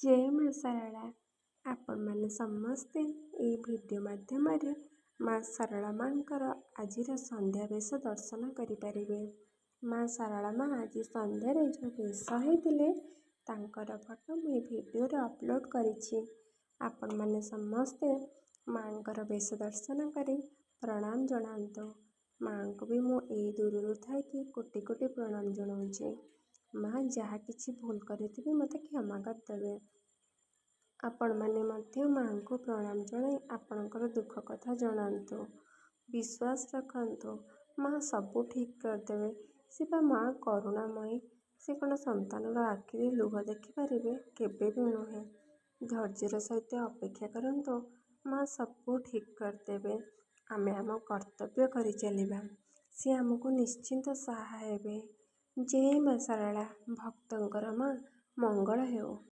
ଜୟ ମା ଶାରଳା। ଆପଣମାନେ ସମସ୍ତେ ଏହି ଭିଡ଼ିଓ ମାଧ୍ୟମରେ ମା ଶାରଳା ମାଙ୍କର ଆଜିର ସନ୍ଧ୍ୟା ବେଶ ଦର୍ଶନ କରିପାରିବେ। ମା ଶାରଳା ମା ଆଜି ସନ୍ଧ୍ୟାରେ ଯେଉଁ ବେଶ ହେଇଥିଲେ ତାଙ୍କର ଫଟୋ ମୁଁ ଏହି ଭିଡ଼ିଓରେ ଅପଲୋଡ଼ କରିଛି। ଆପଣମାନେ ସମସ୍ତେ ମାଙ୍କର ବେଶ ଦର୍ଶନ କରି ପ୍ରଣାମ ଜଣାନ୍ତୁ। ମାଙ୍କୁ ବି ମୁଁ ଏଇ ଦୂରରୁ ଥାଇକି କୋଟି କୋଟି ପ୍ରଣାମ ଜଣାଉଛି। ମା ଯାହା କିଛି ଭୁଲ କରିଥିବେ ମୋତେ କ୍ଷମା କରିଦେବେ। ଆପଣମାନେ ମଧ୍ୟ ମାଙ୍କୁ ପ୍ରଣାମ ଜଣାଇ ଆପଣଙ୍କର ଦୁଃଖ କଥା ଜଣାନ୍ତୁ। ବିଶ୍ୱାସ ରଖନ୍ତୁ, ମା ସବୁ ଠିକ୍ କରିଦେବେ। ସେ ବା ମା କରୁଣାମୟୀ। ସେ କ'ଣ ସନ୍ତାନର ଆଖିରେ ଲୁହ ଦେଖିପାରିବେ? କେବେ ବି ନୁହେଁ। ଧୈର୍ଯ୍ୟର ସହିତ ଅପେକ୍ଷା କରନ୍ତୁ, ମା ସବୁ ଠିକ୍ କରିଦେବେ। ଆମେ ଆମ କର୍ତ୍ତବ୍ୟ କରିଚାଲିବା, ସେ ଆମକୁ ନିଶ୍ଚିନ୍ତ ସାହା ହେବେ। ଜୟ ମା ଶାରଳା। ଭକ୍ତଙ୍କର ମା ମଙ୍ଗଳ ହେଉ।